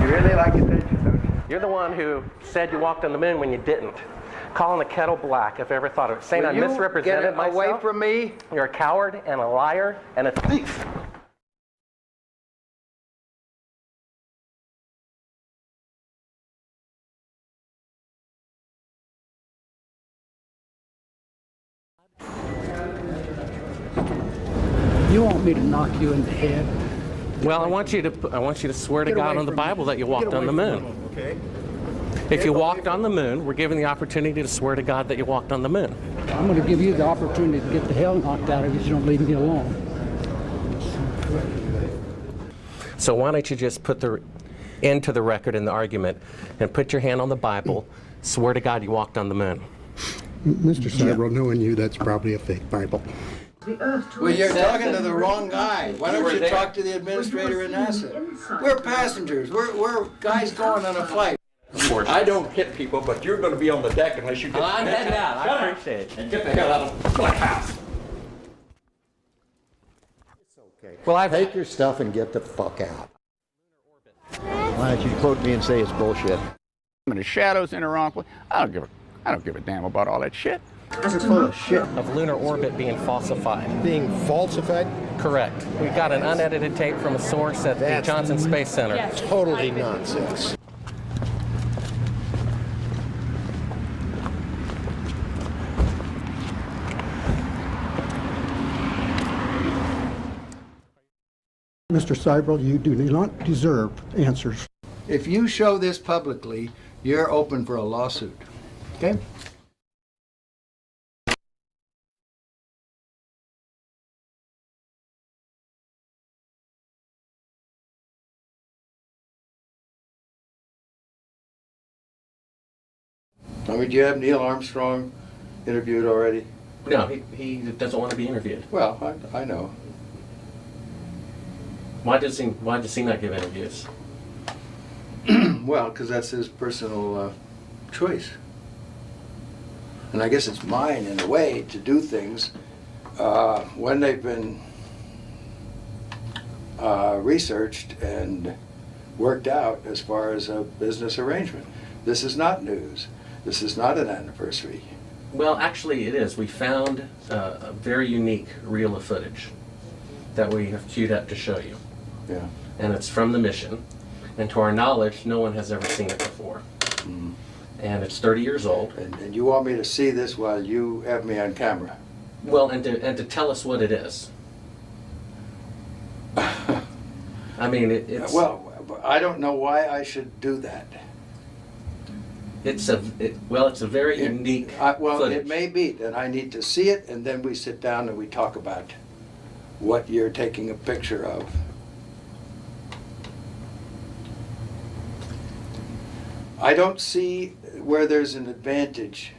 really like attention, don't you? You're the one who said you walked on the moon when you didn't. Calling the kettle black, if I ever thought of it. Saying I misrepresented myself. Away from me. You're a coward and a liar and a thief. You want me to knock you in the head? Well, I want you to swear to God on the Bible that you walked on the moon. Okay. If you walked on the moon, we're given the opportunity to swear to God that you walked on the moon. I'm going to give you the opportunity to get the hell knocked out of you if you don't leave me alone. So why don't you just put the end to the record in the argument and put your hand on the Bible, swear to God you walked on the moon. Mr. Seibel, knowing you, that's probably a fake Bible. Well, you're talking to the wrong guy. Why don't you talk to the administrator in NASA? We're passengers. We're guys going on a flight. I don't hit people, but you're going to be on the deck unless you get... I'm heading out. I appreciate it. And get the hell out of my house. It's okay. Well, take your stuff and get the fuck out. Why don't you quote me and say it's bullshit? And the shadows in the wrong place. I don't give a damn about all that shit. You're full of shit. Of lunar orbit being falsified. Being falsified? Correct. We've got an unedited tape from a source at the Johnson Space Center. Yes. Totally nonsense. Mr. Seibel, you do not deserve answers. If you show this publicly, you're open for a lawsuit. Okay? I mean, do you have Neil Armstrong interviewed already? No, he doesn't want to be interviewed. Well, I know. Why does he not give interviews? Well, because that's his personal choice. And I guess it's mine, in a way, to do things when they've been researched and worked out as far as a business arrangement. This is not news. This is not an anniversary. Well, actually it is. We found a very unique reel of footage that we have queued up to show you. Yeah. And it's from the mission. And to our knowledge, no one has ever seen it before. Mm-hmm. And it's 30 years old. And you want me to see this while you have me on camera? Well, and to tell us what it is. I mean, it's... Well, I don't know why I should do that. It's a very unique footage. It may be that I need to see it, and then we sit down and we talk about what you're taking a picture of. I don't see where there's an advantage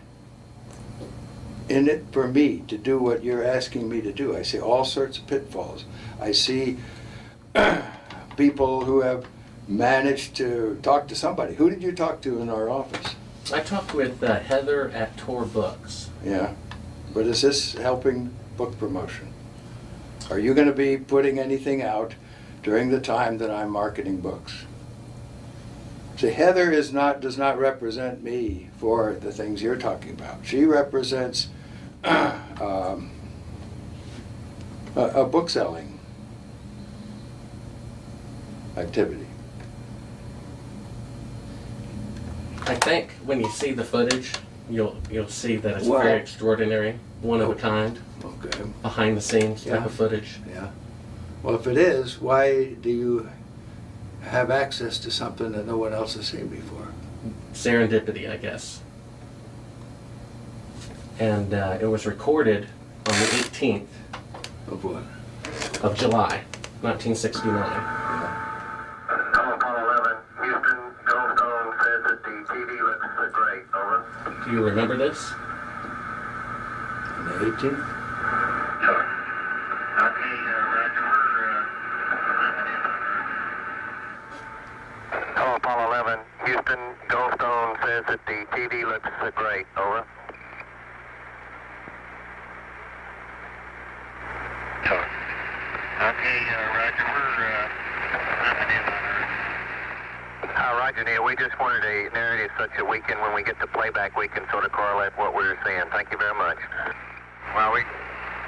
in it for me to do what you're asking me to do. I see all sorts of pitfalls. I see people who have managed to talk to somebody. Who did you talk to in our office? I talked with Heather at Tor Books. Yeah, but is this helping book promotion? Are you going to be putting anything out during the time that I'm marketing books? See, Heather does not represent me for the things you're talking about. She represents a book selling activity. I think when you see the footage, you'll see that it's very extraordinary, one of a kind, behind the scenes type of footage. Yeah. Well, if it is, why do you have access to something that no one else has seen before? Serendipity, I guess. And it was recorded on the 18th of what? Of July, 1969. Do you remember this? On the 18th? Sure. Okay, Roger. Hello, Apollo 11. Houston, Goldstone says that the TV looks great. Over. Sure. Okay, Roger. We're nothing in on Earth. Roger, Neil. We just wanted a narrative such that we can, when we get the playback, we can sort of correlate what we were seeing. Thank you very much. Well, we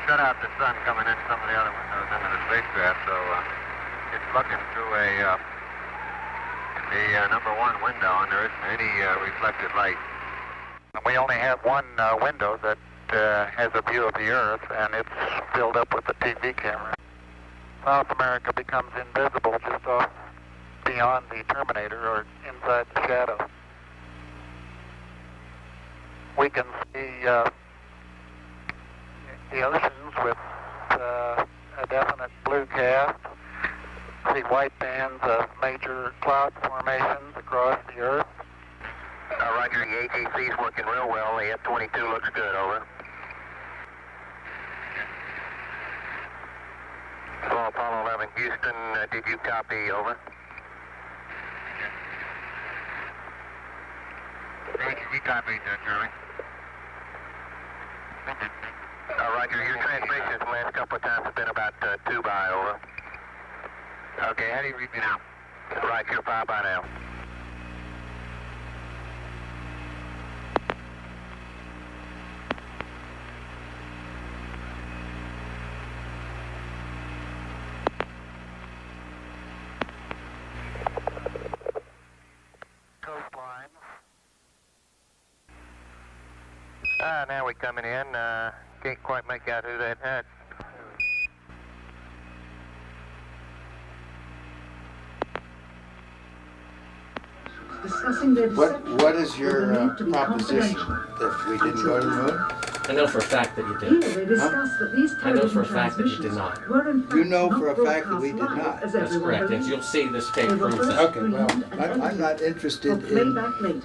shut out the sun coming in some of the other windows into the spacecraft, so it's looking through the number one window, and there isn't any reflected light. We only have one window that has a view of the Earth, and it's filled up with the TV camera. South America becomes invisible just off beyond the terminator or inside the shadow. We can see the oceans with a definite blue cast, see white bands of major cloud formations across the Earth. Roger, the AGC is working real well. The F-22 looks good, over. Hello, Apollo 11, Houston, did you copy, over? AGC copied, Charlie. Roger, your transmissions the last couple of times have been about 2 by, over. Okay, how do you read me now? Right, you're 5 by now. Coastline. Now we're coming in. Can't quite make out who that had. What is your proposition that we didn't go to the moon? I know for a fact that you did. I know for a fact that you did not. You know for a fact that we did not. That's correct. And you'll see this tape proves that. Okay, well, I'm not interested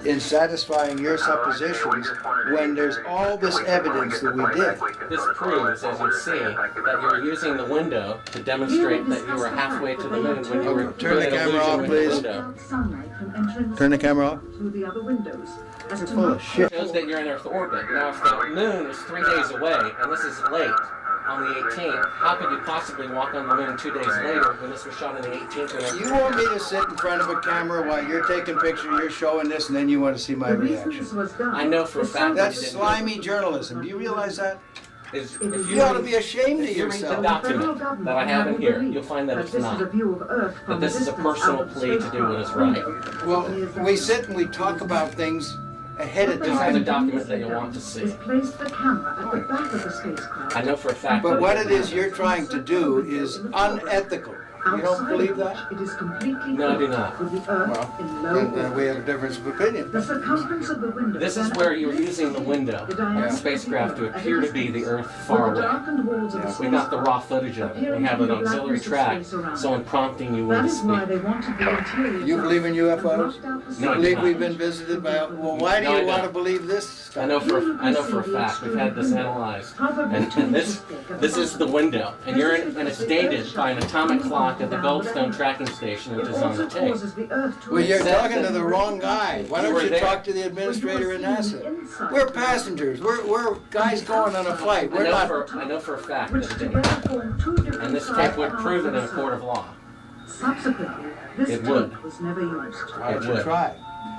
in satisfying your suppositions when there's all this evidence that we did. This proves, as you see, that you were using the window to demonstrate that you were halfway to the moon when you were Turn the doing an camera illusion off, with please. the window. Turn the camera off. Through the other windows. You're full of shit. It shows that you're in Earth orbit. Now, if the moon is 3 days away, and this is late, on the 18th, how could you possibly walk on the moon 2 days later when this was shot on the 18th? You want me to sit in front of a camera while you're taking pictures, you're showing this, and then you want to see my reaction? I know for a fact that you That's didn't. slimy journalism. Do you realize that? If You ought to be ashamed of If you read the yourself. document that I have in here, you'll find that it's not. That this is a personal plea to do what is right. Well, we sit and we talk about things ahead of This is the time. document that you'll want to see. Place the camera at the back of the spacecraft. I know for a fact But that what it is you're trying to do is unethical. You don't believe that? It is completely No, I do not. with the Earth Well, in low then we have a difference of opinion. The circumference of the window. This is where you're using the window of the spacecraft to appear to be the Earth far away. We got the raw footage of it. We have an auxiliary track, someone prompting you when That to is why speak. they wanted the interior. You believe in UFOs? No, I You do believe not. we've been visited by... Well, why do No, I you want to don't. believe this stuff? I know for a fact. We've had this analyzed, and this is the window, and it's dated by an atomic clock at the Goldstone tracking station, which is on the tape. Well, you're talking to the wrong guy. Why don't you talk to the administrator at NASA? We're passengers. We're guys going on a flight. We're not... I know for a fact that it didn't. And this tape would prove it in a court of law. Subsequently, this It would. tape was never used. Why don't It you would. try?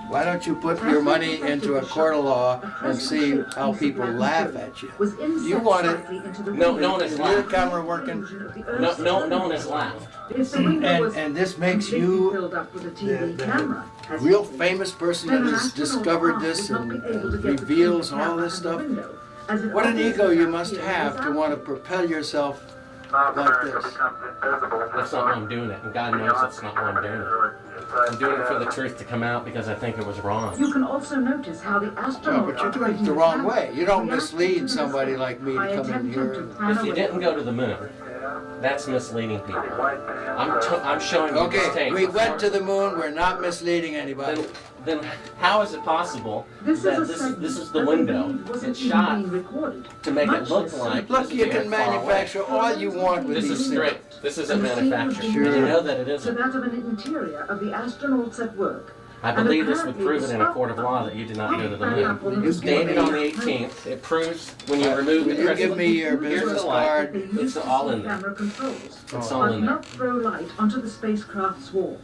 Why don't you put your money into a court of law and see how people laugh at you? You want it... No one has Is your laughed. camera working? No one has laughed. And this makes you the real famous person that has discovered this and reveals all this stuff. What an ego you must have to want to propel yourself like this. That's not why I'm doing it, and God knows that's not why I'm doing it. I'm doing it for the truth to come out because I think it was wrong. You can also notice how the No, astronaut but you're doing it the wrong way. You don't mislead somebody like me to come in here. If you didn't go to the moon, that's misleading people. I'm showing you this Okay, tape. we went to the moon. We're not misleading anybody. Then how is it possible that this is the window? It's shot to make it look like Look, this you is can far away. manufacture all you want with This these is things. straight. This isn't manufactured. Sure. You know that it to isn't. that of an interior of the astronauts at work. I believe this would prove it in a court of law that you did not go to the moon. It's dated on the 18th. It proves when you remove the Will you crystal. give me your Here's business the light. card? It's all in there. Camera controls, It's all in but there. not throw light onto the spacecraft's wall.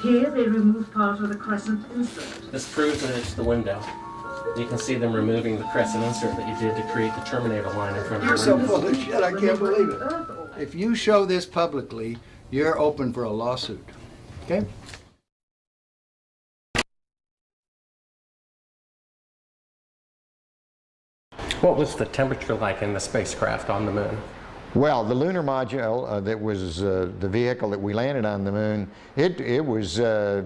Here they remove part of the crescent insert. This proves that it's the window. You can see them removing the crescent insert that you did to create the terminator line in front of You're the so window. full of shit, I can't believe it. If you show this publicly, you're open for a lawsuit. Okay? What was the temperature like in the spacecraft on the moon? Well, the lunar module that was the vehicle that we landed on the moon, it was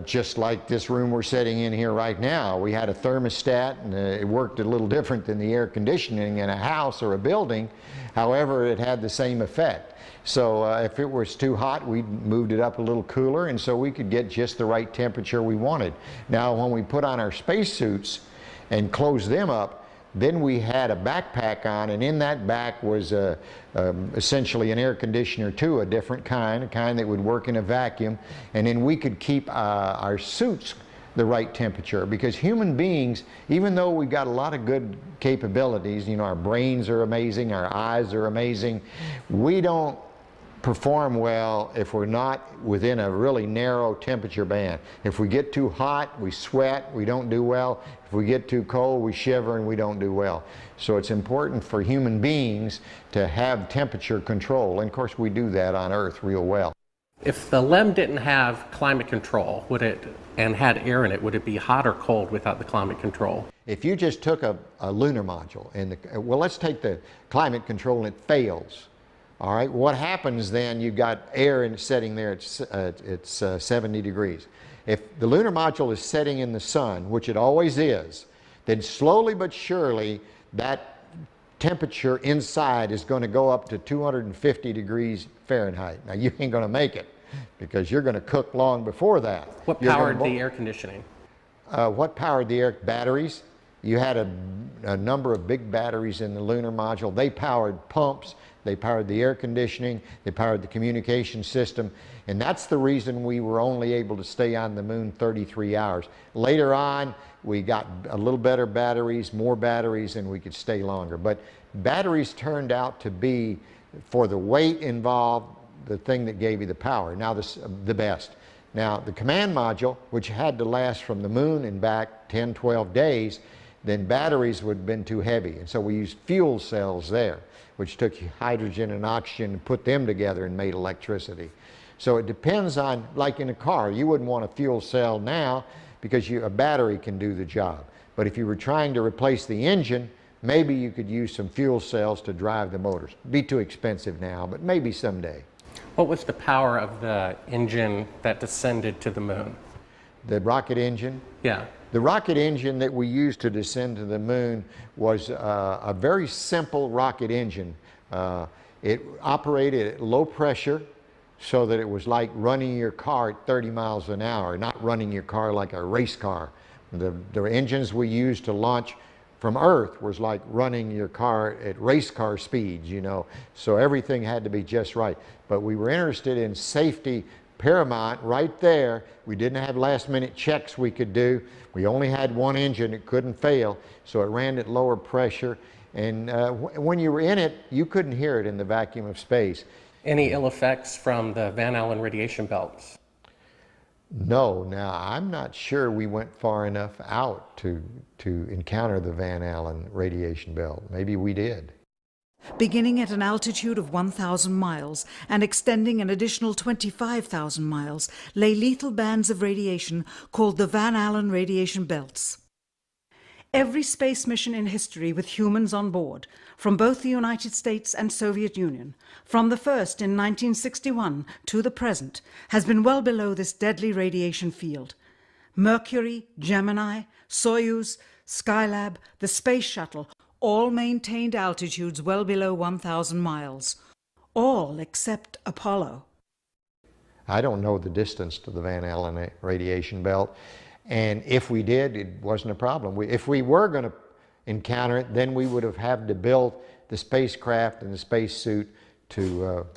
just like this room we're sitting in here right now. We had a thermostat, and it worked a little different than the air conditioning in a house or a building. However, it had the same effect. So if it was too hot, we moved it up a little cooler, and so we could get just the right temperature we wanted. Now, when we put on our spacesuits and closed them up, then we had a backpack on, and in that back was essentially an air conditioner too, a different kind, a kind that would work in a vacuum, and then we could keep our suits the right temperature, because human beings, even though we've got a lot of good capabilities, you know, our brains are amazing, our eyes are amazing, we don't perform well if we're not within a really narrow temperature band. If we get too hot, we sweat, we don't do well. If we get too cold, we shiver and we don't do well. So it's important for human beings to have temperature control, and of course we do that on Earth real well. If the LEM didn't have climate control, and had air in it, would it be hot or cold without the climate control? If you just took a lunar module, and well, let's take the climate control and it fails. All right, what happens then? You've got air and setting there, it's 70 degrees. If the lunar module is setting in the sun, which it always is, then slowly but surely that temperature inside is going to go up to 250 degrees Fahrenheit. Now you ain't going to make it, because you're going to cook long before that. What powered the air conditioning? What powered the air? Batteries. You had a number of big batteries in the lunar module. They powered pumps. They powered the air conditioning, they powered the communication system, and that's the reason we were only able to stay on the moon 33 hours. Later on, we got a little better batteries, more batteries, and we could stay longer. But batteries turned out to be, for the weight involved, the thing that gave you the power. Now, the best. Now, the command module, which had to last from the moon and back 10, 12 days, then batteries would have been too heavy. And so we used fuel cells there, which took hydrogen and oxygen and put them together and made electricity. So it depends on, like in a car, you wouldn't want a fuel cell now because a battery can do the job. But if you were trying to replace the engine, maybe you could use some fuel cells to drive the motors. It'd be too expensive now, but maybe someday. What was the power of the engine that descended to the moon? The rocket engine? Yeah. The rocket engine that we used to descend to the moon was a very simple rocket engine. It operated at low pressure, so that it was like running your car at 30 miles an hour, not running your car like a race car. The engines we used to launch from Earth was like running your car at race car speeds, you know. So everything had to be just right. But we were interested in safety paramount right there. We didn't have last minute checks we could do. We only had one engine, it couldn't fail, so it ran at lower pressure. And when you were in it, you couldn't hear it in the vacuum of space. Any ill effects from the Van Allen radiation belts? No, now I'm not sure we went far enough out to encounter the Van Allen radiation belt. Maybe we did. Beginning at an altitude of 1,000 miles and extending an additional 25,000 miles, lay lethal bands of radiation called the Van Allen radiation belts. Every space mission in history with humans on board, from both the United States and Soviet Union, from the first in 1961 to the present, has been well below this deadly radiation field. Mercury, Gemini, Soyuz, Skylab, the Space Shuttle, all maintained altitudes well below 1,000 miles. All except Apollo. I don't know the distance to the Van Allen radiation belt, and if we did, it wasn't a problem. If we were going to encounter it, then we would have had to build the spacecraft and the spacesuit to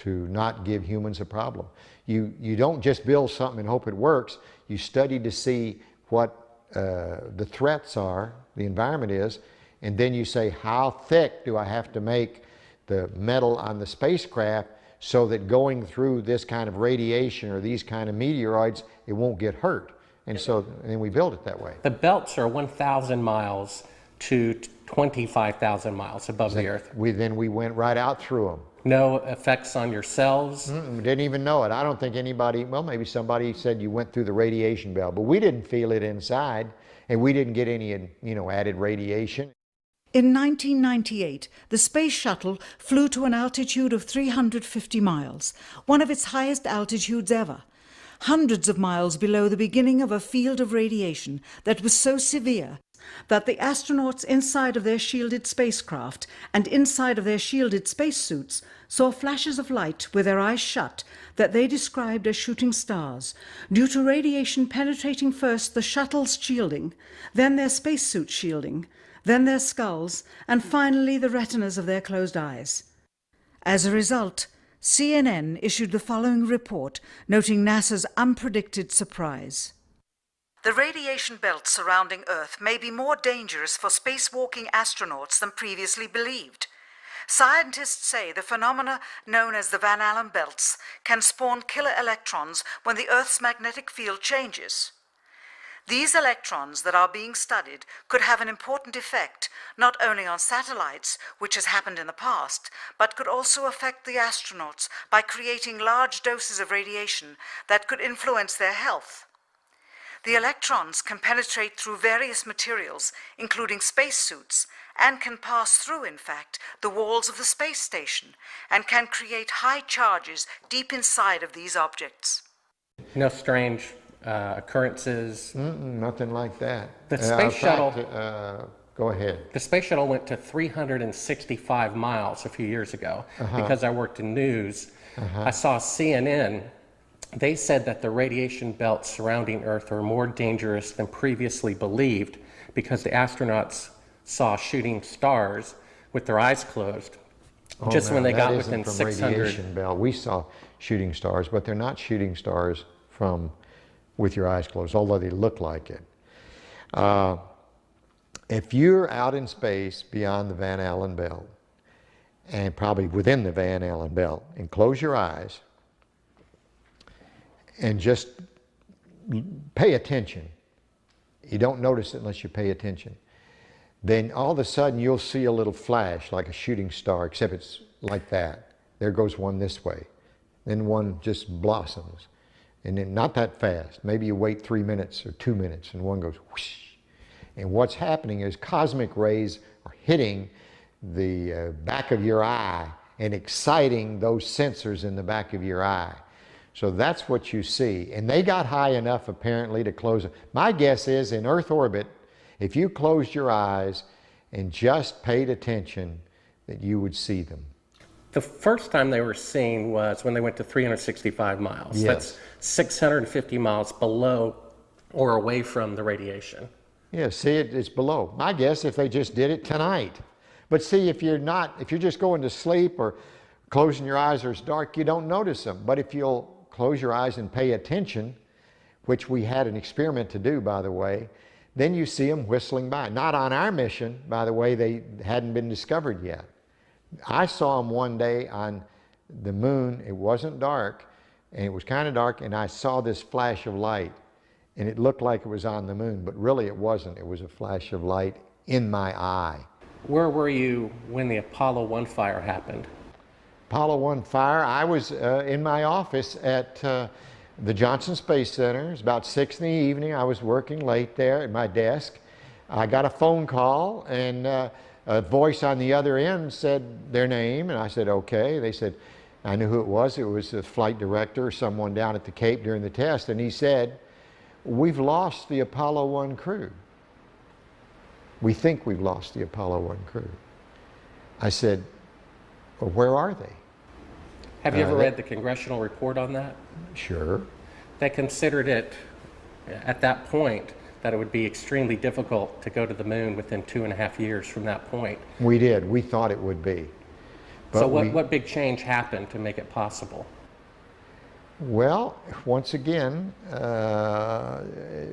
not give humans a problem. You don't just build something and hope it works. You study to see what the threats are, the environment is, and then you say, how thick do I have to make the metal on the spacecraft so that going through this kind of radiation or these kind of meteoroids, it won't get hurt. And so then we build it that way. The belts are 1,000 miles to 25,000 miles above the Earth. Then we went right out through them. No effects on your cells? Didn't even know it. I don't think anybody, well, maybe somebody said you went through the radiation belt, but we didn't feel it inside, and we didn't get any, added radiation. In 1998, the space shuttle flew to an altitude of 350 miles, one of its highest altitudes ever, hundreds of miles below the beginning of a field of radiation that was so severe that the astronauts inside of their shielded spacecraft and inside of their shielded spacesuits saw flashes of light with their eyes shut that they described as shooting stars, due to radiation penetrating first the shuttle's shielding, then their spacesuit shielding, then their skulls, and finally the retinas of their closed eyes. As a result, CNN issued the following report noting NASA's unpredicted surprise. The radiation belt surrounding Earth may be more dangerous for spacewalking astronauts than previously believed. Scientists say the phenomena known as the Van Allen belts can spawn killer electrons when the Earth's magnetic field changes. These electrons that are being studied could have an important effect not only on satellites, which has happened in the past, but could also affect the astronauts by creating large doses of radiation that could influence their health. The electrons can penetrate through various materials, including spacesuits, and can pass through, in fact, the walls of the space station, and can create high charges deep inside of these objects. No strange occurrences? Nothing like that. The space shuttle... Go ahead. The space shuttle went to 365 miles a few years ago because I worked in news. I saw CNN. They said that the radiation belts surrounding Earth are more dangerous than previously believed because the astronauts saw shooting stars with their eyes closed just when they got within 600. Radiation belt. We saw shooting stars, but they're not shooting stars from with your eyes closed, although they look like it. If you're out in space beyond the Van Allen belt, and probably within the Van Allen belt, and close your eyes, and just pay attention. You don't notice it unless you pay attention. Then all of a sudden you'll see a little flash like a shooting star, except it's like that. There goes one this way. Then one just blossoms. And then not that fast. Maybe you wait 3 minutes or 2 minutes and one goes whoosh. And what's happening is cosmic rays are hitting the back of your eye and exciting those sensors in the back of your eye. So that's what you see. And they got high enough apparently to close it. My guess is in Earth orbit, if you closed your eyes and just paid attention, that you would see them. The first time they were seen was when they went to 365 miles. Yes. That's 650 miles below or away from the radiation. Yeah, see, it's below. My guess if they just did it tonight. But see, if you're just going to sleep or closing your eyes or it's dark, you don't notice them. But if you'll close your eyes and pay attention, which we had an experiment to do, by the way, then you see them whistling by. Not on our mission, by the way, they hadn't been discovered yet. I saw them one day on the moon. It wasn't dark, and it was kind of dark, and I saw this flash of light, and it looked like it was on the moon, but really it wasn't. It was a flash of light in my eye. Where were you when the Apollo 1 fire happened? Apollo 1 fire, I was in my office at the Johnson Space Center. It was about 6 in the evening. I was working late there at my desk. I got a phone call, and a voice on the other end said their name, and I said, okay. They said, I knew who it was. It was the flight director or someone down at the Cape during the test, and he said, we've lost the Apollo 1 crew. We think we've lost the Apollo 1 crew. I said, well, where are they? Have you ever read the congressional report on that? Sure. They considered it, at that point, that it would be extremely difficult to go to the moon within 2.5 years from that point. We did. We thought it would be. But so what big change happened to make it possible? Well, once again,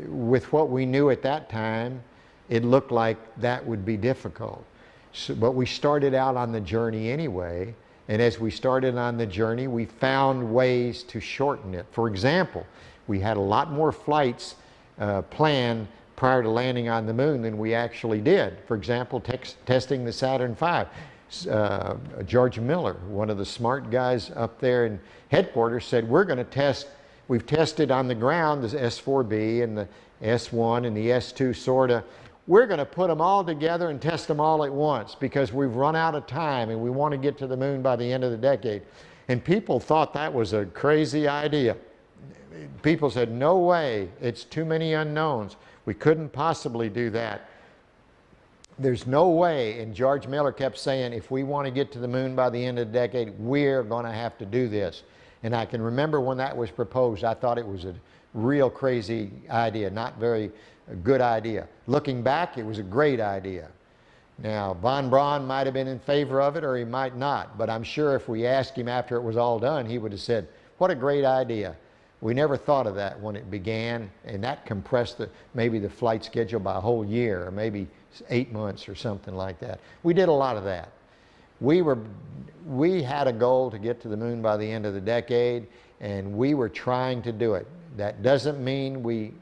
with what we knew at that time, it looked like that would be difficult. So, but we started out on the journey anyway, And as we started on the journey, we found ways to shorten it. For example, we had a lot more flights planned prior to landing on the moon than we actually did. For example, testing the Saturn V. George Miller, one of the smart guys up there in headquarters, said, we're going to test, we've tested on the ground the S4B and the S1 and the S2 sorta. We're going to put them all together and test them all at once because we've run out of time and we want to get to the moon by the end of the decade. And people thought that was a crazy idea. People said, no way, it's too many unknowns. We couldn't possibly do that. There's no way, and George Miller kept saying, if we want to get to the moon by the end of the decade, we're going to have to do this. And I can remember when that was proposed, I thought it was a real crazy idea, not very good idea. Looking back, it was a great idea. Now, von Braun might have been in favor of it or he might not, but I'm sure if we asked him after it was all done, he would have said, what a great idea. We never thought of that when it began, and that compressed maybe the flight schedule by a whole year, or maybe 8 months or something like that. We did a lot of that. We had a goal to get to the moon by the end of the decade, and we were trying to do it. That doesn't mean we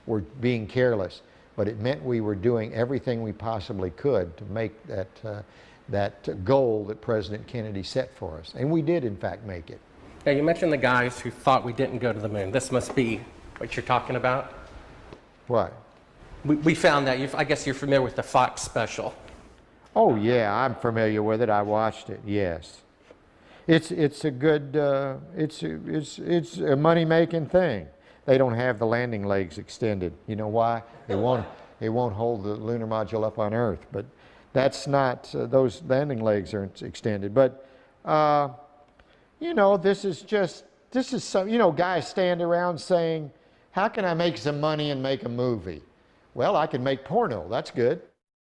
were being careless, but it meant we were doing everything we possibly could to make that goal that President Kennedy set for us. And we did, in fact, make it. Now, you mentioned the guys who thought we didn't go to the moon. This must be what you're talking about? What? We found that. I guess you're familiar with the Fox special. Oh, yeah, I'm familiar with it. I watched it, yes. It's a good, it's a money-making thing. They don't have the landing legs extended. You know why? It won't hold the lunar module up on Earth. But that's not, those landing legs aren't extended. But, you know, this is some, you know, guys stand around saying, how can I make some money and make a movie? Well, I can make porno. That's good.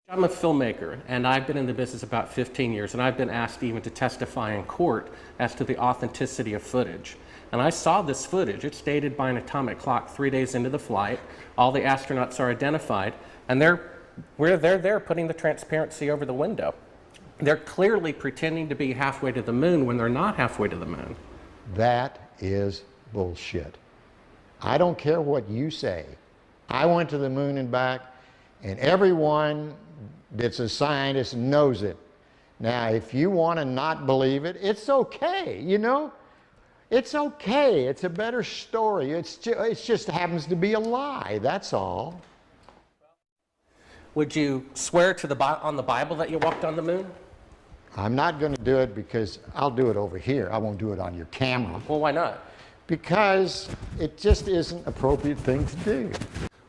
I'm a filmmaker, and I've been in the business about 15 years, and I've been asked even to testify in court as to the authenticity of footage. And I saw this footage. It's dated by an atomic clock 3 days into the flight. All the astronauts are identified, and they're there putting the transparency over the window. They're clearly pretending to be halfway to the moon when they're not halfway to the moon. That is bullshit. I don't care what you say. I went to the moon and back, and everyone that's a scientist knows it. Now, if you want to not believe it, it's okay, you know? It's okay. It's a better story. It just happens to be a lie, that's all. Would you swear to on the Bible that you walked on the moon? I'm not going to do it because I'll do it over here. I won't do it on your camera. Well, why not? Because it just isn't an appropriate thing to do.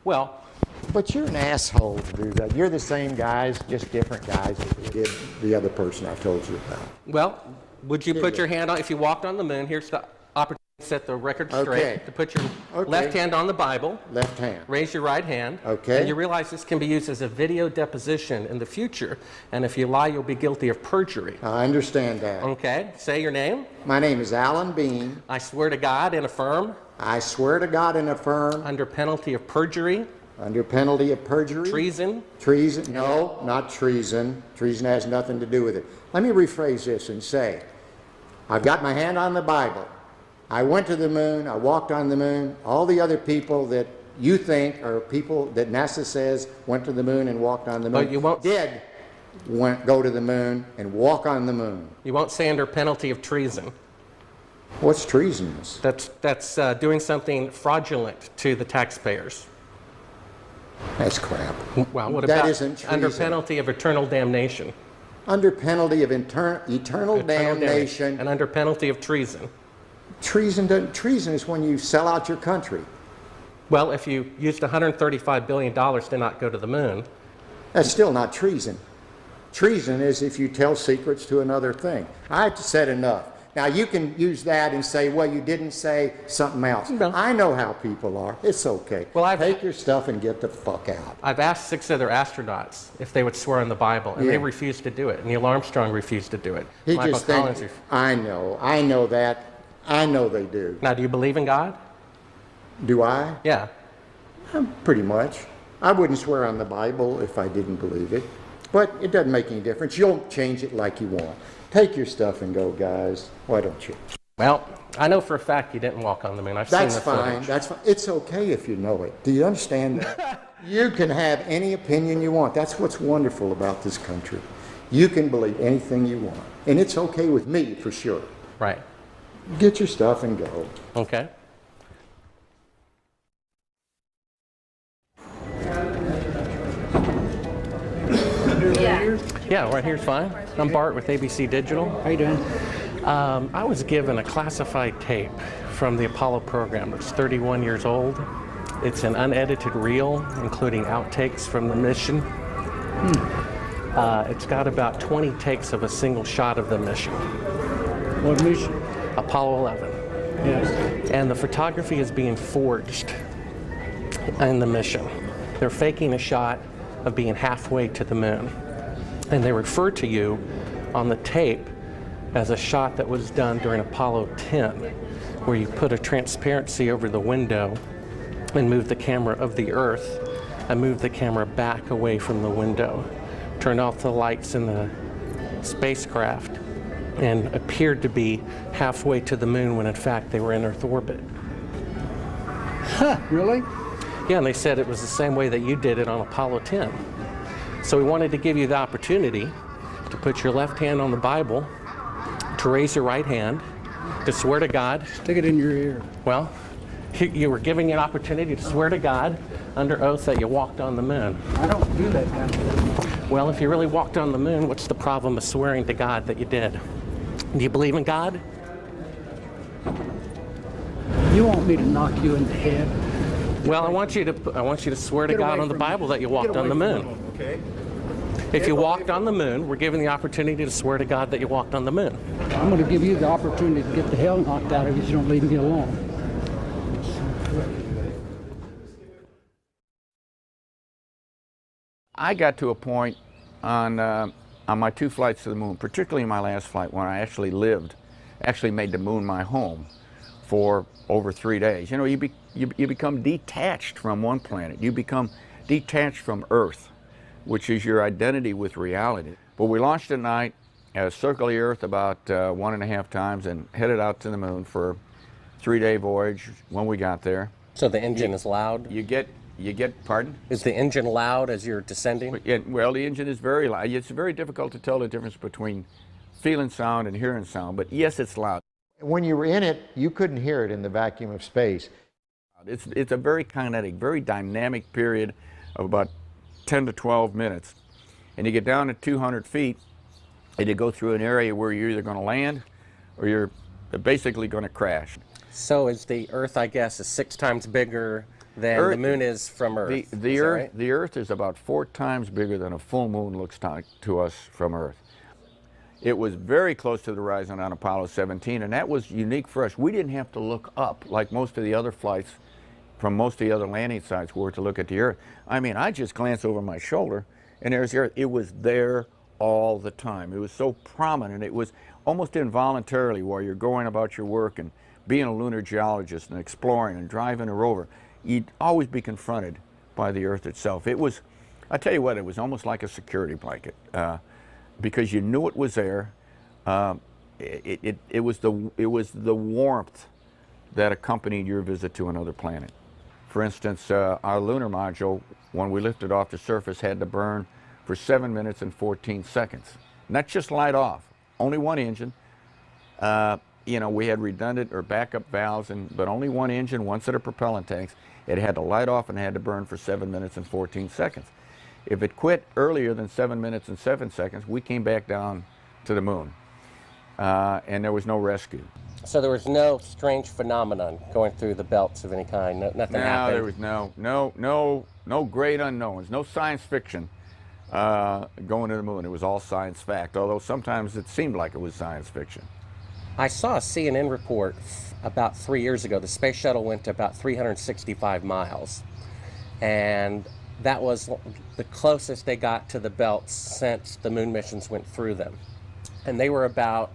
Well, but you're an asshole to do that. You're the same guys, just different guys that did the other person I told you about. Well, would you put your hand on, if you walked on the moon, here's the opportunity to set the record straight, to put your left hand on the Bible. Left hand. Raise your right hand. Okay. And you realize this can be used as a video deposition in the future. And if you lie, you'll be guilty of perjury. I understand that. Okay. Say your name. My name is Alan Bean. I swear to God and affirm. I swear to God and affirm. Under penalty of perjury. Under penalty of perjury. Treason. Treason. No, not treason. Treason has nothing to do with it. Let me rephrase this and say, I've got my hand on the Bible. I went to the moon. I walked on the moon. All the other people that you think are people that NASA says went to the moon and walked on the moon but you won't go to the moon and walk on the moon. You won't say under penalty of treason. What's treasonous? That's doing something fraudulent to the taxpayers. That's crap. Well, what about that isn't treason. Under penalty of eternal damnation? Under penalty of eternal damnation. And under penalty of treason? Treason is when you sell out your country. Well, if you used $135 billion to not go to the moon. That's still not treason. Treason is if you tell secrets to another thing. I've said enough. Now, you can use that and say, well, you didn't say something else. No. I know how people are. It's okay. Well, take your stuff and get the fuck out. I've asked 6 other astronauts if they would swear on the Bible, and they refused to do it. Neil Armstrong refused to do it. He just thinks, I know that. I know they do. Now, do you believe in God? Do I? Yeah. Pretty much. I wouldn't swear on the Bible if I didn't believe it. But it doesn't make any difference. You'll change it like you want. Take your stuff and go, guys. Why don't you? Well, I know for a fact you didn't walk on the moon. I've seen That's the fine. footage. That's fine. It's okay if you know it. Do you understand that? You can have any opinion you want. That's what's wonderful about this country. You can believe anything you want. And it's okay with me, for sure. Right. Get your stuff and go. Okay. Yeah, right here's fine. I'm Bart with ABC Digital. How you doing? I was given a classified tape from the Apollo program. It's 31 years old. It's an unedited reel, including outtakes from the mission. It's got about 20 takes of a single shot of the mission. What mission? Apollo 11. Yes. And the photography is being forged in the mission. They're faking a shot of being halfway to the moon. And they refer to you on the tape as a shot that was done during Apollo 10, where you put a transparency over the window and move the camera of the Earth and move the camera back away from the window, turn off the lights in the spacecraft, and appeared to be halfway to the moon when in fact they were in Earth orbit. Huh, really? Yeah, and they said it was the same way that you did it on Apollo 10. So we wanted to give you the opportunity to put your left hand on the Bible, to raise your right hand, to swear to God. Stick it in your ear. Well, you were giving an opportunity to swear to God under oath that you walked on the moon. I don't do that kind of thing. Well, if you really walked on the moon, what's the problem of swearing to God that you did? Do you believe in God? You want me to knock you in the head? Well, I want you to swear to Get God away on the from me. Bible that you Get walked away on the from moon. me. Okay. If you walked on the moon, we're given the opportunity to swear to God that you walked on the moon. I'm going to give you the opportunity to get the hell knocked out of you if you don't leave me alone. I got to a point on my 2 flights to the moon, particularly my last flight when I actually made the moon my home for over 3 days. You know, you become detached from one planet. You become detached from Earth, which is your identity with reality. But we launched at night, circled the Earth about 1.5 times, and headed out to the moon for a 3-day voyage when we got there. So the engine is loud? You get, pardon? Is the engine loud as you're descending? Yeah, well, the engine is very loud. It's very difficult to tell the difference between feeling sound and hearing sound, but yes, it's loud. When you were in it, you couldn't hear it in the vacuum of space. It's a very kinetic, very dynamic period of about 10 to 12 minutes. And you get down to 200 feet, and you go through an area where you're either going to land or you're basically going to crash. So is the Earth, I guess, is 6 times bigger than the moon is from Earth? The Earth, right? The Earth is about 4 times bigger than a full moon looks to us from Earth. It was very close to the horizon on Apollo 17, and that was unique for us. We didn't have to look up like most of the other flights from most of the other landing sites were to look at the Earth. I mean, I just glanced over my shoulder, and there's the Earth. It was there all the time. It was so prominent. It was almost involuntarily while you're going about your work and being a lunar geologist and exploring and driving a rover, you'd always be confronted by the Earth itself. It was, I tell you what, it was almost like a security blanket. Because you knew it was there. It was the warmth that accompanied your visit to another planet. For instance, our lunar module, when we lifted off the surface, had to burn for 7 minutes and 14 seconds. Not just light off, only one engine. You know, we had redundant or backup valves, but only one engine, one set of propellant tanks. It had to light off and had to burn for 7 minutes and 14 seconds. If it quit earlier than 7 minutes and 7 seconds, we came back down to the moon, and there was no rescue. So there was no strange phenomenon going through the belts of any kind. Nothing happened. There was no great unknowns, no science fiction going to the moon. It was all science fact, although sometimes it seemed like it was science fiction. I saw a CNN report about 3 years ago. The space shuttle went to about 365 miles, and that was the closest they got to the belts since the moon missions went through them. And they were about,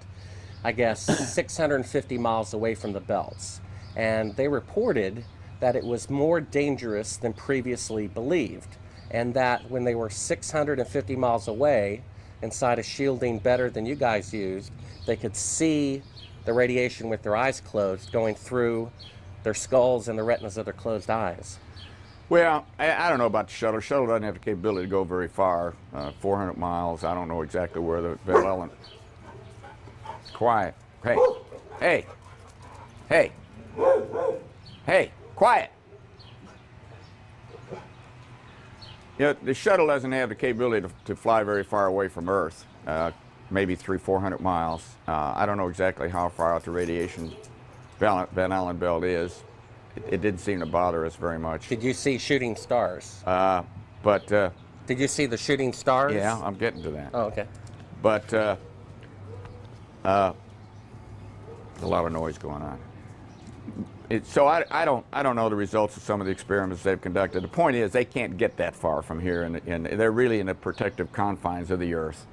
I guess, 650 miles away from the belts. And they reported that it was more dangerous than previously believed. and that when they were 650 miles away, inside a shielding better than you guys used, they could see the radiation with their eyes closed going through their skulls and the retinas of their closed eyes. Well, I don't know about the shuttle. The shuttle doesn't have the capability to go very far, 400 miles. I don't know exactly where the Van Allen. Quiet. Hey, hey, hey, hey, quiet. You know, the shuttle doesn't have the capability to fly very far away from Earth, maybe 300-400 miles. I don't know exactly how far out the radiation Van Allen belt is. It didn't seem to bother us very much. Did you see shooting stars? Did you see the shooting stars? Yeah, I'm getting to that. Oh, okay. But a lot of noise going on. So I don't know the results of some of the experiments they've conducted. The point is they can't get that far from here, and they're really in the protective confines of the Earth,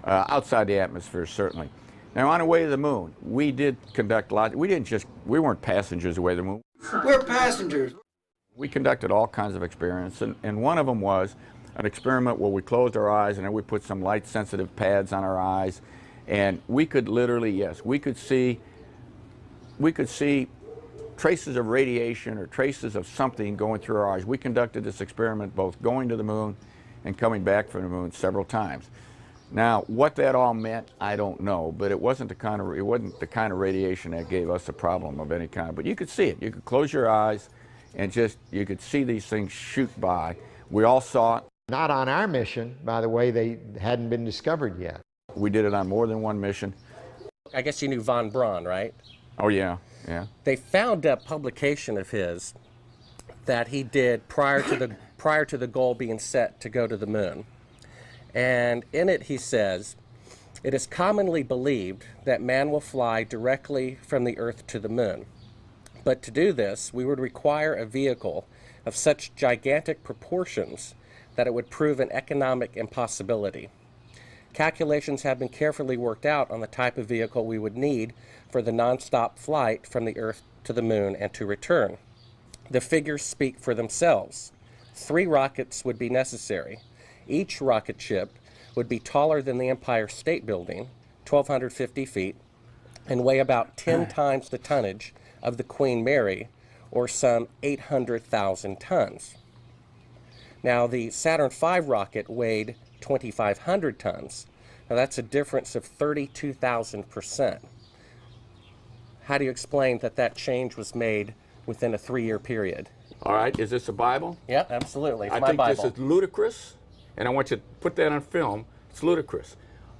outside the atmosphere certainly. Now on the way to the moon, we did conduct lots. We weren't passengers away to the moon. We're passengers. We conducted all kinds of experiments, and one of them was an experiment where we closed our eyes and then we put some light-sensitive pads on our eyes, and we could literally, yes, we could see traces of radiation or traces of something going through our eyes. We conducted this experiment both going to the moon and coming back from the moon several times. Now, what that all meant, I don't know, but it wasn't the kind of radiation that gave us a problem of any kind. But you could see it. You could close your eyes and you could see these things shoot by. We all saw it. Not on our mission, by the way. They hadn't been discovered yet. We did it on more than one mission. I guess you knew von Braun, right? Oh, yeah, yeah. They found a publication of his that he did prior to the goal being set to go to the moon. And in it he says, "It is commonly believed that man will fly directly from the Earth to the moon. But to do this, we would require a vehicle of such gigantic proportions that it would prove an economic impossibility. Calculations have been carefully worked out on the type of vehicle we would need for the non-stop flight from the Earth to the moon and to return. The figures speak for themselves. 3 rockets would be necessary. Each rocket ship would be taller than the Empire State Building, 1,250 feet, and weigh about 10 times the tonnage of the Queen Mary, or some 800,000 tons. Now, the Saturn V rocket weighed 2,500 tons. Now, that's a difference of 32,000%. How do you explain that change was made within a 3-year period? All right, is this a Bible? Yeah, absolutely. It's I my think Bible. this is ludicrous, and I want you to put that on film. It's ludicrous.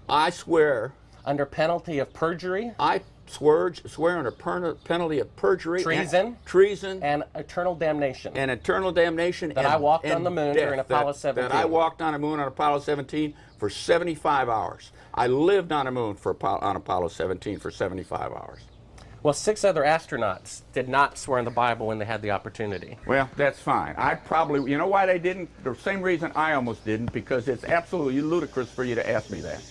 I swear. Under penalty of perjury? I swear under penalty of perjury. Treason. Treason. And eternal damnation. And eternal damnation. That I walked on the moon during Apollo 17. That I walked on the moon on Apollo 17 for 75 hours. I lived on the moon on Apollo 17 for 75 hours. Well, 6 other astronauts did not swear in the Bible when they had the opportunity. Well, that's fine. I probably, you know why they didn't? The same reason I almost didn't, because it's absolutely ludicrous for you to ask me that.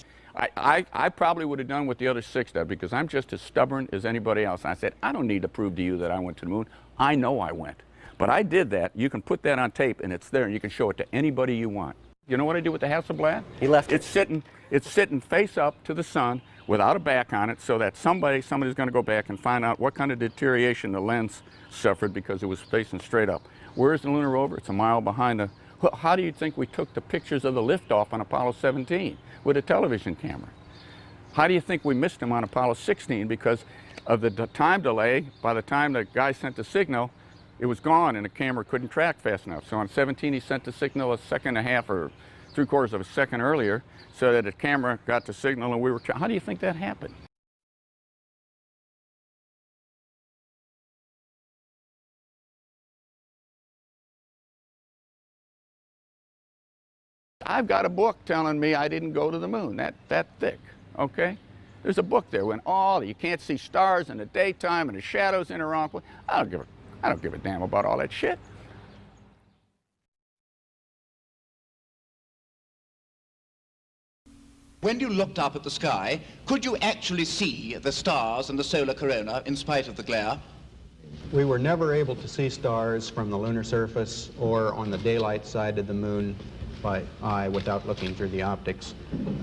I probably would have done what the other 6 did, because I'm just as stubborn as anybody else. And I said, I don't need to prove to you that I went to the moon. I know I went. But I did that. You can put that on tape, and it's there, and you can show it to anybody you want. You know what I did with the Hasselblad? He left it. It's sitting face up to the sun without a back on it, so that somebody's going to go back and find out what kind of deterioration the lens suffered because it was facing straight up. Where's the lunar rover? It's a mile behind the... Well, how do you think we took the pictures of the liftoff on Apollo 17 with a television camera? How do you think we missed them on Apollo 16 because of the time delay? By the time the guy sent the signal, it was gone and the camera couldn't track fast enough. So on 17 he sent the signal a second and a half or 3/4 of a second earlier, so that the camera got the signal and we were... How do you think that happened? I've got a book telling me I didn't go to the moon, that thick, okay? There's a book there when you can't see stars in the daytime and the shadows in the wrong place. I don't give a damn about all that shit. When you looked up at the sky, could you actually see the stars and the solar corona in spite of the glare? We were never able to see stars from the lunar surface or on the daylight side of the moon by eye without looking through the optics.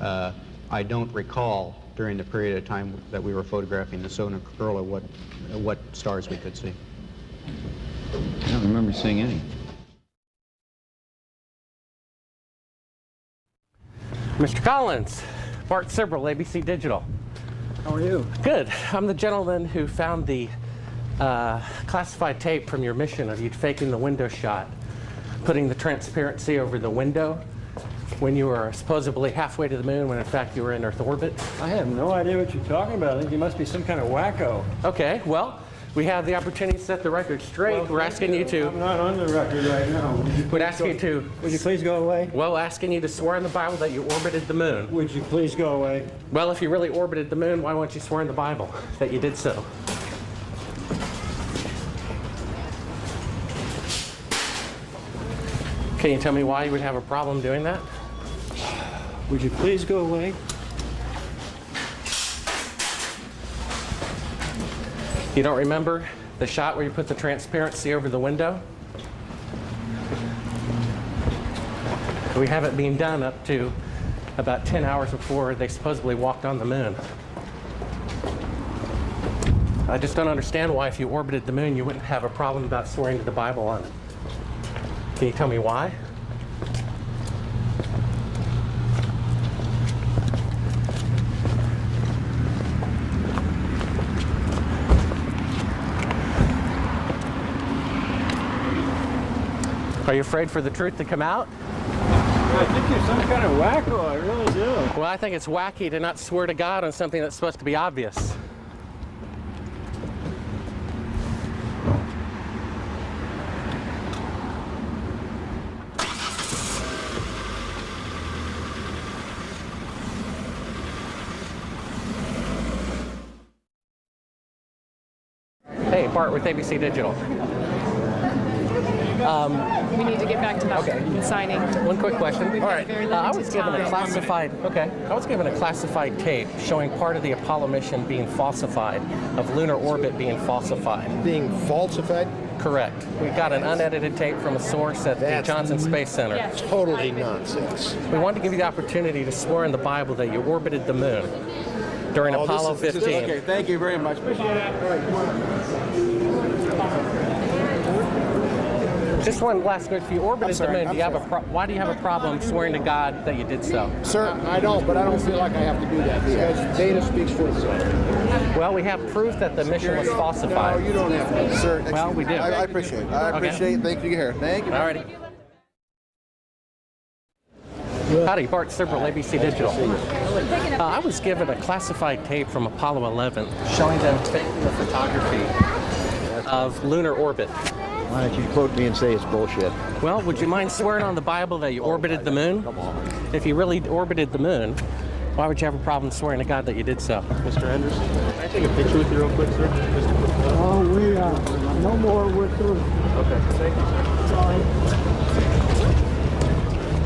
I don't recall during the period of time that we were photographing the solar corona what stars we could see. I don't remember seeing any. Mr. Collins, Bart Sibrel, ABC Digital. How are you? Good. I'm the gentleman who found the classified tape from your mission of you faking the window shot, putting the transparency over the window when you were supposedly halfway to the moon when in fact you were in Earth orbit. I have no idea what you're talking about. I think you must be some kind of wacko. Okay, well, we have the opportunity to set the record straight. Well, we're asking you to... I'm not on the record right now. Would ask you to... Would you please go away? Well, asking you to swear in the Bible that you orbited the moon. Would you please go away? Well, if you really orbited the moon, why won't you swear in the Bible that you did so? Can you tell me why you would have a problem doing that? Would you please go away? You don't remember the shot where you put the transparency over the window? We have it being done up to about 10 hours before they supposedly walked on the moon. I just don't understand why if you orbited the moon you wouldn't have a problem about swearing to the Bible on it. Can you tell me why? Are you afraid for the truth to come out? I think you're some kind of wacko, I really do. Well, I think it's wacky to not swear to God on something that's supposed to be obvious. Hey, Bart with ABC Digital. We need to get back to that signing. One quick question. We've All got right. very I limited was given a time. classified. Okay. I was given a classified tape showing part of the Apollo mission being falsified, of lunar orbit being falsified. Being falsified? Correct. We got an unedited tape from a source at the Johnson Space Center. Yes. Totally nonsense. We wanted to give you the opportunity to swear in the Bible that you orbited the moon during Apollo 15. Okay, thank you very much. Appreciate it. All right, come on. Just one last question. If you orbited the moon, why do you have a problem swearing to God that you did so? Sir, I don't, but I don't feel like I have to do that because data speaks for itself. Well, we have proof that the mission was falsified. No, you don't have to. Sir, well, we do. I appreciate it. I appreciate it. Thank you. Here. Thank you. All righty. Howdy, Bart Sibrel, ABC Digital. I was given a classified tape from Apollo 11 showing them faking the photography of lunar orbit. Why don't you quote me and say it's bullshit? Well, would you mind swearing on the Bible that you orbited the moon? Come on. If you really orbited the moon, why would you have a problem swearing to God that you did so? Mr. Anderson, can I take a picture with you real quick, sir? Just a quick Oh, we are no more. We're through. Okay, thank you, sir. Sorry.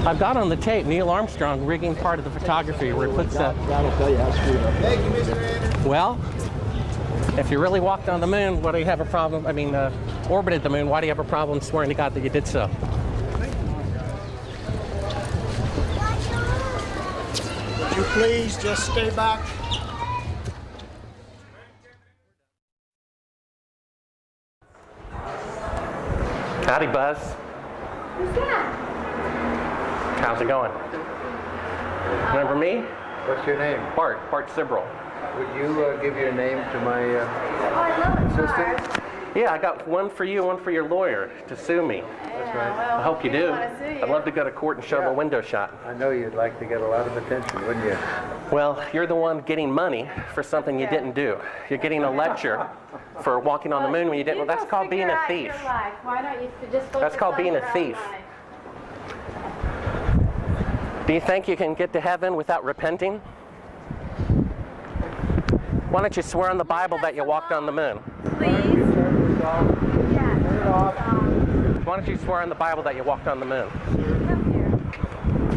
I've got on the tape Neil Armstrong rigging part of the photography where he puts that. That'll tell you how screwed up. Thank you, Mr. Anderson. Well, if you really walked on the moon, why do you have a problem? I mean, orbited the moon, why do you have a problem swearing to God that you did so? Would you please just stay back? Howdy, Buzz. Who's that? How's it going? Remember me? What's your name? Bart Sibrel. Would you give your name to my Oh, I love it. assistant? Yeah, I got one for you, one for your lawyer to sue me. That's right. I hope you do. Want to sue you. I'd love to go to court and show the window shot. I know you'd like to get a lot of attention, wouldn't you? Well, you're the one getting money for something you didn't do. You're getting a lecture for walking on the moon when you didn't. Well, that's called being a thief. Why don't you just focus That's called on being your a own thief. life? Do you think you can get to heaven without repenting? Why don't you swear on the Bible that you walked on the moon? Please? Why don't you swear on the Bible that you walked on the moon? Come here.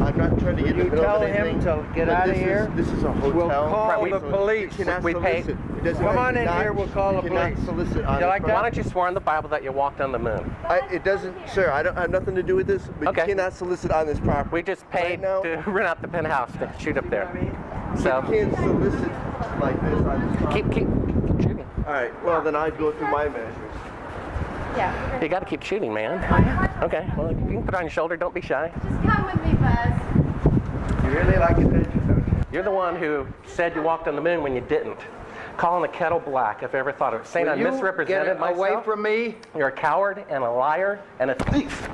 I'm not trying to get in the middle of anything. Tell him to get out of here. This is a hotel. We'll call the police. We pay. Come on in here. We'll call the police. Solicit on Why don't you swear on the Bible that you walked on the moon? It doesn't, sir. I don't have nothing to do with this. But Okay. you cannot solicit on this property. We just paid to rent out the penthouse to shoot up there. So you can't solicit like this on this property. Keep shooting. All right. Well, then I'd go through my measures. Yeah. You got to keep shooting, man. Okay. Well, you can put it on your shoulder. Don't be shy. Just come with me, Buzz. You really like attention, don't you? You're the one who said you walked on the moon when you didn't. Calling the kettle black, if I ever thought of it. Saying I misrepresented myself. Away from me. You're a coward and a liar and a thief.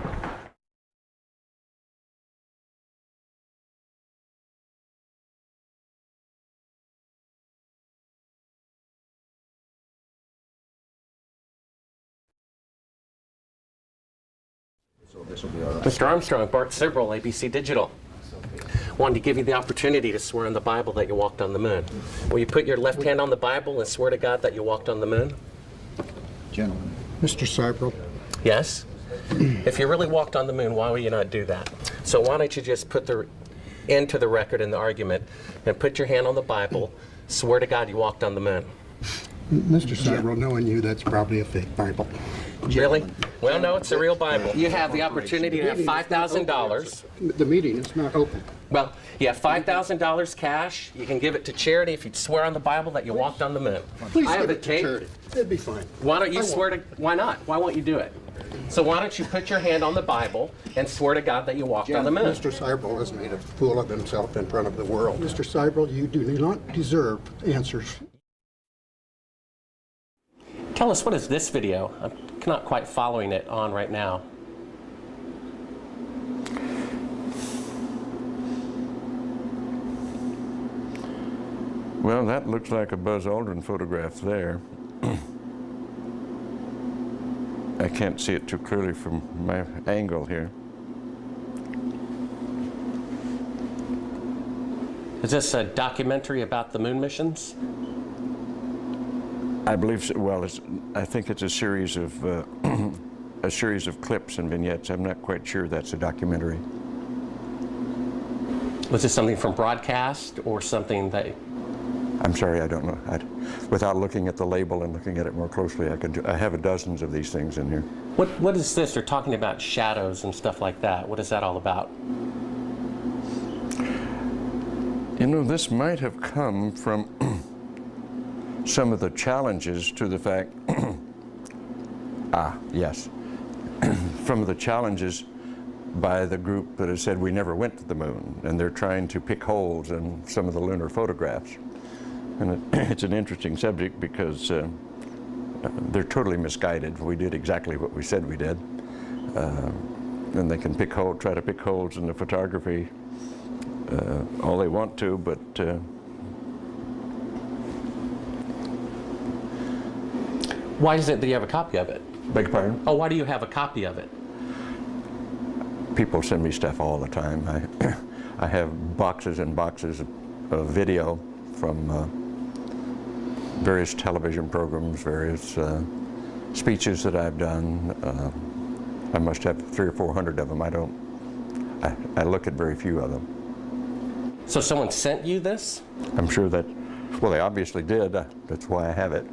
So this will be all right. Mr. Armstrong, Bart Sibrel, ABC Digital. Wanted to give you the opportunity to swear on the Bible that you walked on the moon. Will you put your left hand on the Bible and swear to God that you walked on the moon? Gentlemen. Mr. Sibrel. Yes? If you really walked on the moon, why would you not do that? So why don't you just put the end to the record in the argument and put your hand on the Bible, swear to God you walked on the moon. Mr. Sibrel, knowing you, that's probably a fake Bible. Really? Well, no, it's a real Bible. You have the opportunity to have $5,000. The meeting is not open. Well, you have $5,000 cash. You can give it to charity if you swear on the Bible that you walked on the moon. Please I have give the it to tape. charity. It'd be fine. Why don't you swear to? Why not? Why won't you do it? So why don't you put your hand on the Bible and swear to God that you walked on the moon? Mr. Sibrel has made a fool of himself in front of the world. Mr. Sibrel, you do not deserve answers. Tell us, what is this video? I'm not quite following it on right now. Well, that looks like a Buzz Aldrin photograph there. I can't see it too clearly from my angle here. Is this a documentary about the moon missions? I believe so. Well, I think it's a series of clips and vignettes. I'm not quite sure that's a documentary. Was this something from broadcast or something that? I'm sorry, I don't know. Without looking at the label and looking at it more closely, I have dozens of these things in here. What is this? They're talking about shadows and stuff like that. What is that all about? You know, this might have come from some of the challenges to the fact, from the challenges by the group that has said we never went to the moon, and they're trying to pick holes in some of the lunar photographs. And it's an interesting subject because they're totally misguided. We did exactly what we said we did. And they can try to pick holes in the photography all they want to, but why is it that you have a copy of it? Beg your pardon? Oh, why do you have a copy of it? People send me stuff all the time. I have boxes and boxes of video from various television programs, various speeches that I've done. I must have 300 or 400 of them. I look at very few of them. So someone sent you this? I'm sure that, well, they obviously did. That's why I have it.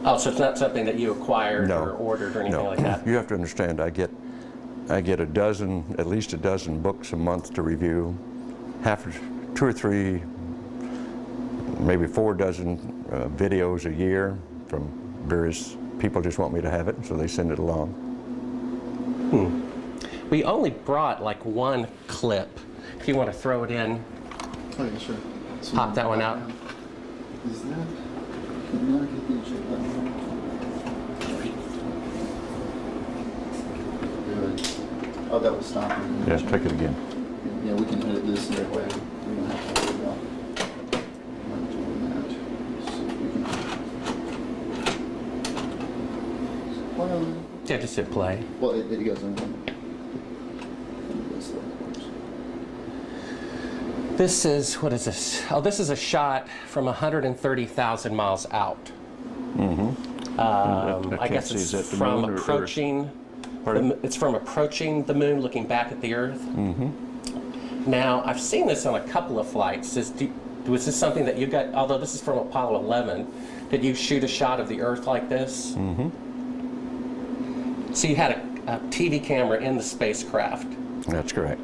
Oh, so it's not something that you acquired or ordered or anything like that? You have to understand, I get at least a dozen books a month to review, 2 or 3, maybe 4 dozen videos a year from various people. Just want me to have it, so they send it along. We only brought like one clip. If you want to throw it in, oh, yeah, sure. So pop that one out. Is that? Can you get the check that one? Good. Oh, that was stopping. Yes, take it again. Yeah, we can edit this that way. We don't have to worry about Yeah, just hit play. Well, it goes in. This is, what is this? Oh, this is a shot from 130,000 miles out. Mm-hmm. I guess it's from approaching. It's from approaching the moon, looking back at the Earth. Mm-hmm. Now, I've seen this on a couple of flights. Was this something that you got, although this is from Apollo 11, did you shoot a shot of the Earth like this? Mm-hmm. So you had a TV camera in the spacecraft. That's correct.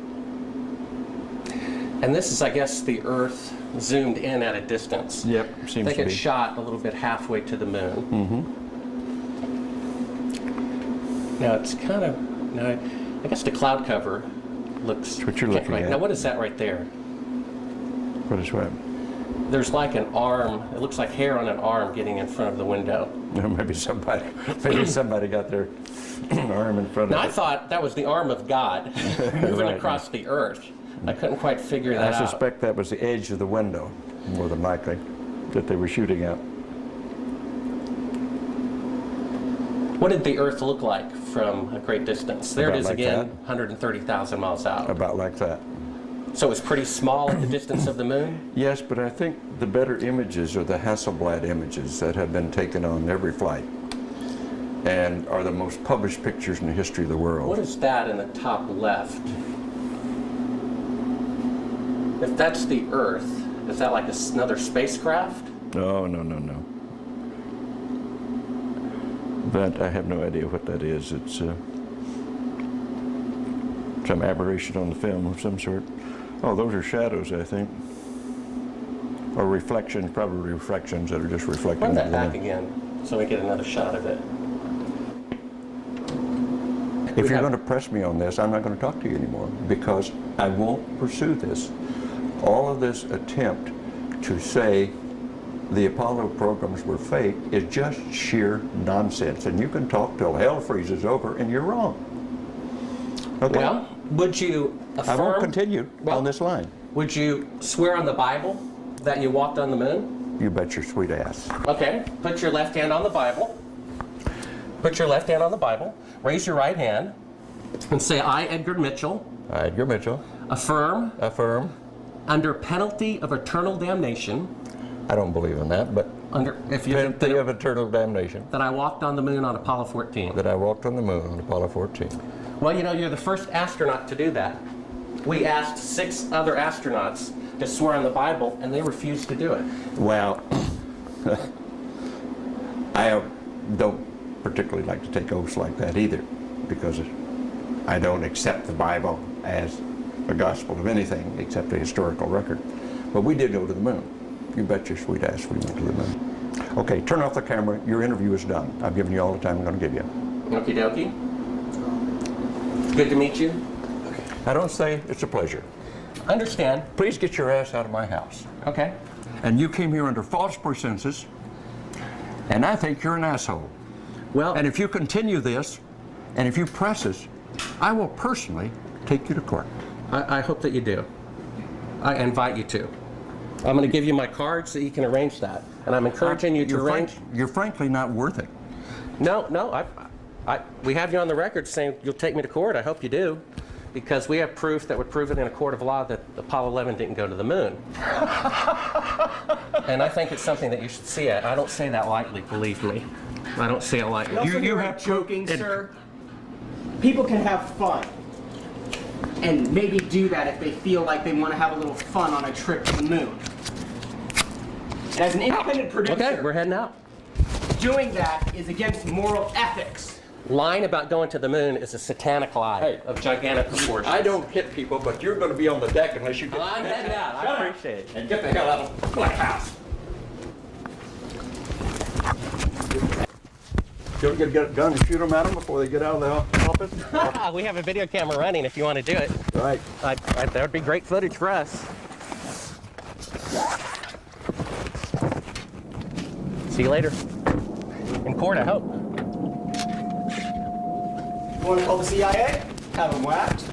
And this is, I guess, the Earth zoomed in at a distance. Yep, seems I think to it's be. shot a little bit halfway to the moon. Mm-hmm. Now it's kind of, now I guess the cloud cover looks. That's what you're looking right. at. Now what is that right there? What is what? There's like an arm. It looks like hair on an arm getting in front of the window. Maybe somebody got their arm in front of Now it. I thought that was the arm of God moving Right. across the Earth. I couldn't quite figure that I out. suspect that was the edge of the window, more than likely, that they were shooting at. What did the Earth look like from a great distance? There About it is like again, that. 130,000 miles out. About like that. So it's pretty small at the distance of the moon? Yes, but I think the better images are the Hasselblad images that have been taken on every flight and are the most published pictures in the history of the world. What is that in the top left? If that's the Earth, is that like another spacecraft? No. That I have no idea what that is. It's some aberration on the film of some sort. Oh, those are shadows, I think. Or reflections, probably reflections that are just reflecting. Run that into the back moon. again so we get another shot of it. If you're going to press me on this, I'm not going to talk to you anymore because I won't pursue this. All of this attempt to say the Apollo programs were fake is just sheer nonsense. And you can talk till hell freezes over and you're wrong. Okay? Well, would you affirm? I won't continue on this line. Would you swear on the Bible that you walked on the moon? You bet your sweet ass. Okay, put your left hand on the Bible. Put your left hand on the Bible. Raise your right hand and say, I, Edgar Mitchell. I, Edgar Mitchell. Affirm. Affirm. Under penalty of eternal damnation. I don't believe in that, but penalty of eternal damnation. That I walked on the moon on Apollo 14. That I walked on the moon on Apollo 14. Well, you know, you're the first astronaut to do that. We asked 6 other astronauts to swear on the Bible, and they refused to do it. Well, I don't particularly like to take oaths like that either, because I don't accept the Bible as a gospel of anything except a historical record. But we did go to the moon. You bet your sweet ass we went to the moon. Okay, turn off the camera. Your interview is done. I've given you all the time I'm going to give you. Okie dokie. Good to meet you. I don't say it's a pleasure. Understand. Please get your ass out of my house. Okay. And you came here under false pretenses, and I think you're an asshole. Well, and if you continue this, and if you press us, I will personally take you to court. I hope that you do. I invite you to. I'm going to give you my card so you can arrange that. And I'm encouraging you to arrange. You're frankly not worth it. No, we have you on the record saying you'll take me to court. I hope you do. Because we have proof that would prove it in a court of law that Apollo 11 didn't go to the moon. And I think it's something that you should see. I don't say that lightly, believe me. I don't say it lightly. You have joking, sir. People can have fun. And maybe do that if they feel like they want to have a little fun on a trip to the moon. And as an independent producer, okay, we're heading out. Doing that is against moral ethics. Lying about going to the moon is a satanic lie of gigantic proportions. I don't hit people, but you're going to be on the deck unless you get... I'm heading out. I appreciate it. And get the hell out of the house. You get a gun and shoot them at them before they get out of the office? We have a video camera running if you want to do it. Right. That would be great footage for us. See you later. In court, I hope. You want to call the CIA? Have them whacked.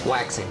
Waxing.